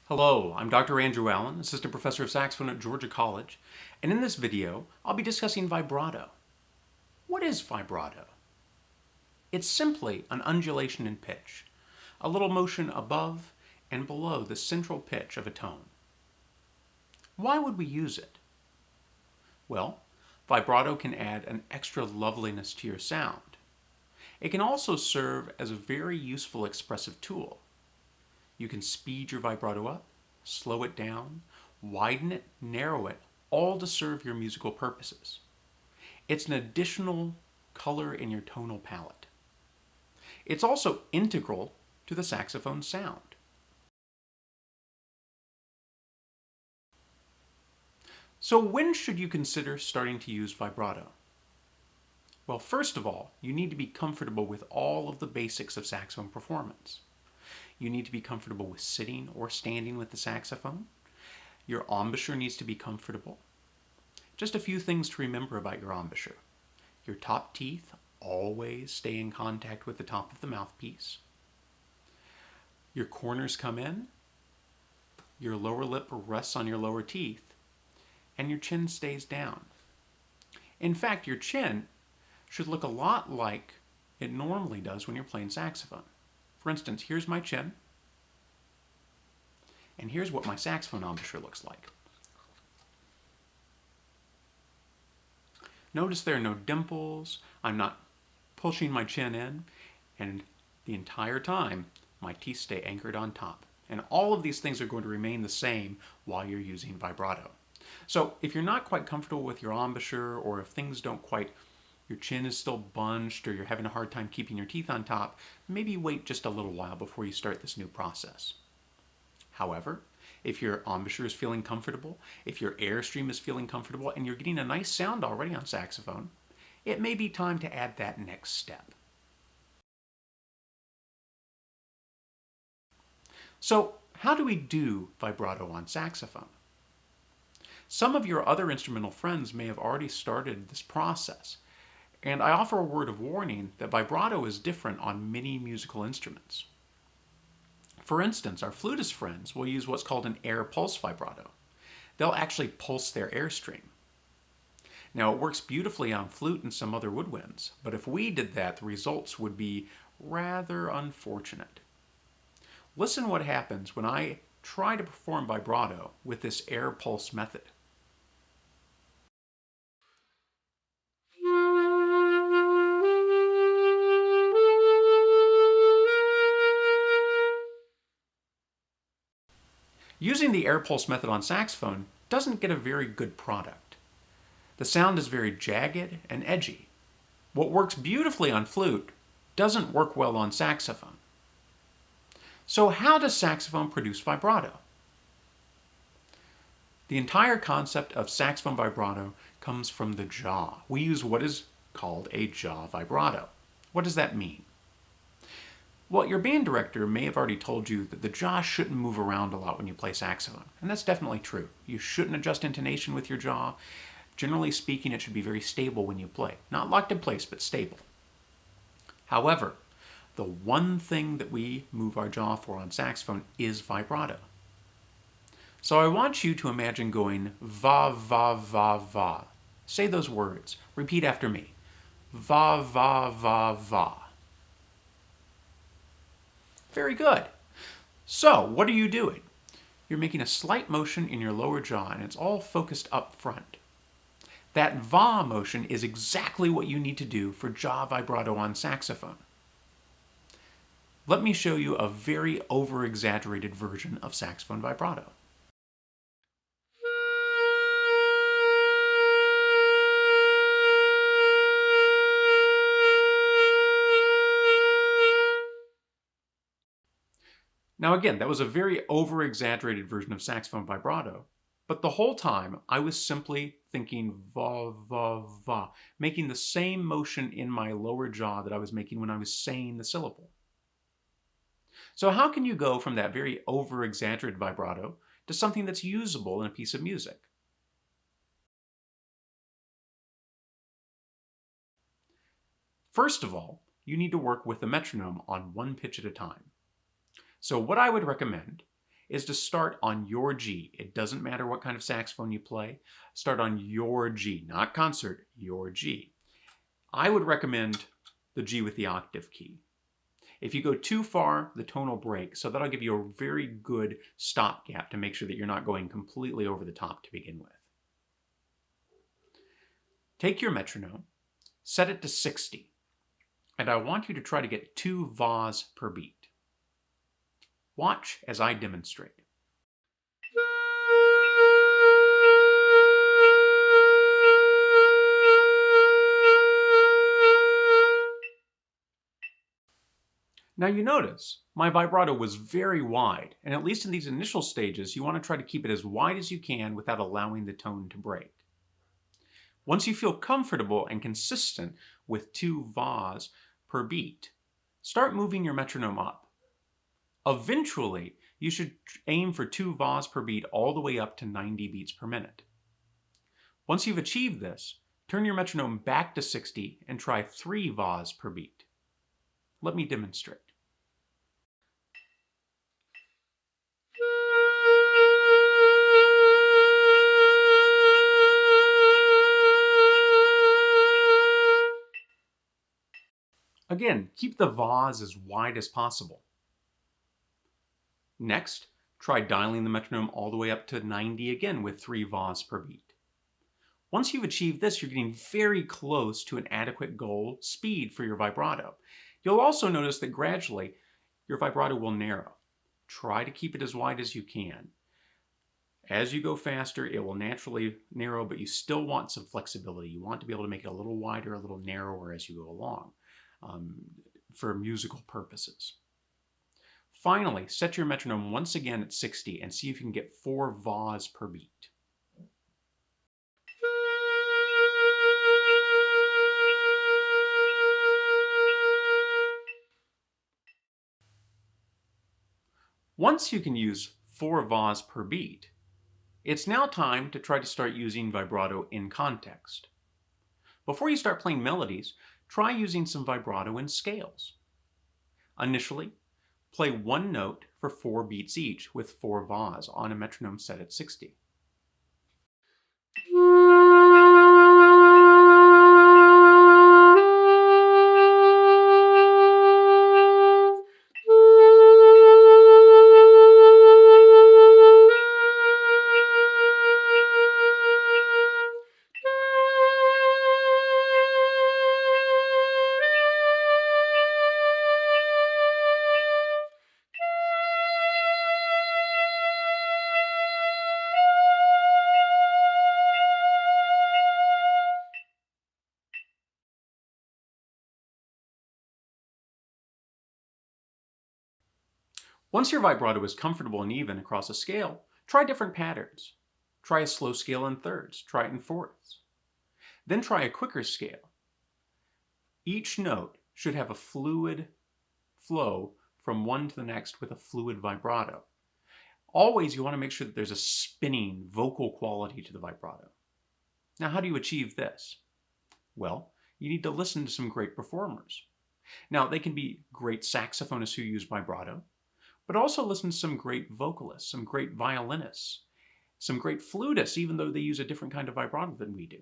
Hello, I'm Dr. Andrew Allen, Assistant Professor of Saxophone at Georgia College, and in this video, I'll be discussing vibrato. What is vibrato? It's simply an undulation in pitch, a little motion above and below the central pitch of a tone. Why would we use it? Well, vibrato can add an extra loveliness to your sound. It can also serve as a very useful expressive tool. You can speed your vibrato up, slow it down, widen it, narrow it, all to serve your musical purposes. It's an additional color in your tonal palette. It's also integral to the saxophone sound. So when should you consider starting to use vibrato? Well, first of all, you need to be comfortable with all of the basics of saxophone performance. You need to be comfortable with sitting or standing with the saxophone. Your embouchure needs to be comfortable. Just a few things to remember about your embouchure. Your top teeth always stay in contact with the top of the mouthpiece. Your corners come in. Your lower lip rests on your lower teeth. And your chin stays down. In fact, your chin should look a lot like it normally does when you're playing saxophone. For instance, here's my chin, and here's what my saxophone embouchure looks like. Notice there are no dimples, I'm not pushing my chin in, and the entire time my teeth stay anchored on top. And all of these things are going to remain the same while you're using vibrato. So if you're not quite comfortable with your embouchure, or if things don't quite, your chin is still bunched, or you're having a hard time keeping your teeth on top, maybe wait just a little while before you start this new process. However, if your embouchure is feeling comfortable, if your airstream is feeling comfortable, and you're getting a nice sound already on saxophone, it may be time to add that next step. So, how do we do vibrato on saxophone? Some of your other instrumental friends may have already started this process, and I offer a word of warning that vibrato is different on many musical instruments. For instance, our flutist friends will use what's called an air pulse vibrato. They'll actually pulse their airstream. Now, it works beautifully on flute and some other woodwinds, but if we did that, the results would be rather unfortunate. Listen what happens when I try to perform vibrato with this air pulse method. Using the air pulse method on saxophone doesn't get a very good product. The sound is very jagged and edgy. What works beautifully on flute doesn't work well on saxophone. So how does saxophone produce vibrato? The entire concept of saxophone vibrato comes from the jaw. We use what is called a jaw vibrato. What does that mean? Well, your band director may have already told you that the jaw shouldn't move around a lot when you play saxophone, and that's definitely true. You shouldn't adjust intonation with your jaw. Generally speaking, it should be very stable when you play. Not locked in place, but stable. However, the one thing that we move our jaw for on saxophone is vibrato. So I want you to imagine going va, va, va, va. Say those words. Repeat after me. Va, va, va, va. Very good. So, what are you doing? You're making a slight motion in your lower jaw, and it's all focused up front. That va motion is exactly what you need to do for jaw vibrato on saxophone. Let me show you a very over-exaggerated version of saxophone vibrato. Now again, that was a very over-exaggerated version of saxophone vibrato, but the whole time I was simply thinking va, va, va, making the same motion in my lower jaw that I was making when I was saying the syllable. So how can you go from that very over-exaggerated vibrato to something that's usable in a piece of music? First of all, you need to work with the metronome on one pitch at a time. So what I would recommend is to start on your G. It doesn't matter what kind of saxophone you play. Start on your G, not concert, your G. I would recommend the G with the octave key. If you go too far, the tone will break, so that'll give you a very good stopgap to make sure that you're not going completely over the top to begin with. Take your metronome, set it to 60, and I want you to try to get 2 vas per beat. Watch as I demonstrate. Now you notice my vibrato was very wide, and at least in these initial stages, you want to try to keep it as wide as you can without allowing the tone to break. Once you feel comfortable and consistent with 2 vas per beat, start moving your metronome up. Eventually, you should aim for 2 vas per beat all the way up to 90 beats per minute. Once you've achieved this, turn your metronome back to 60 and try 3 vas per beat. Let me demonstrate. Again, keep the vas as wide as possible. Next, try dialing the metronome all the way up to 90 again with 3 vas per beat. Once you've achieved this, you're getting very close to an adequate goal speed for your vibrato. You'll also notice that gradually your vibrato will narrow. Try to keep it as wide as you can. As you go faster, it will naturally narrow, but you still want some flexibility. You want to be able to make it a little wider, a little narrower as you go along for musical purposes. Finally, set your metronome once again at 60 and see if you can get 4 vas per beat. Once you can use 4 vas per beat, it's now time to try to start using vibrato in context. Before you start playing melodies, try using some vibrato in scales. Initially, play 1 note for 4 beats each with 4 vas on a metronome set at 60. Once your vibrato is comfortable and even across a scale, try different patterns. Try a slow scale in thirds, try it in fourths. Then try a quicker scale. Each note should have a fluid flow from one to the next with a fluid vibrato. Always you want to make sure that there's a spinning vocal quality to the vibrato. Now how do you achieve this? Well, you need to listen to some great performers. Now they can be great saxophonists who use vibrato, but also listen to some great vocalists, some great violinists, some great flutists, even though they use a different kind of vibrato than we do.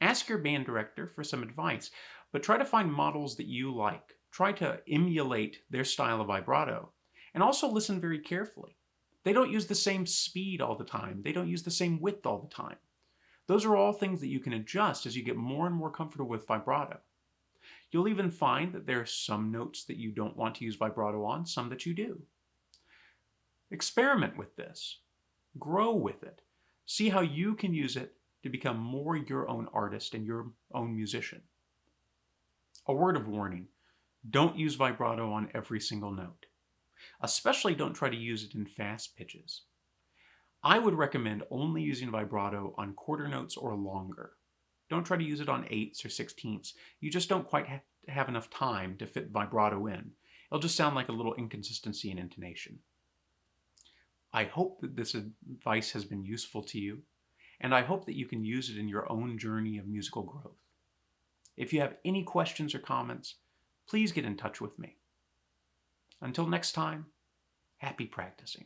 Ask your band director for some advice, but try to find models that you like. Try to emulate their style of vibrato, and also listen very carefully. They don't use the same speed all the time. They don't use the same width all the time. Those are all things that you can adjust as you get more and more comfortable with vibrato. You'll even find that there are some notes that you don't want to use vibrato on, some that you do. Experiment with this. Grow with it. See how you can use it to become more your own artist and your own musician. A word of warning, don't use vibrato on every single note. Especially don't try to use it in fast pitches. I would recommend only using vibrato on quarter notes or longer. Don't try to use it on 8ths or 16ths. You just don't quite have enough time to fit vibrato in. It'll just sound like a little inconsistency in intonation. I hope that this advice has been useful to you, and I hope that you can use it in your own journey of musical growth. If you have any questions or comments, please get in touch with me. Until next time, Happy practicing.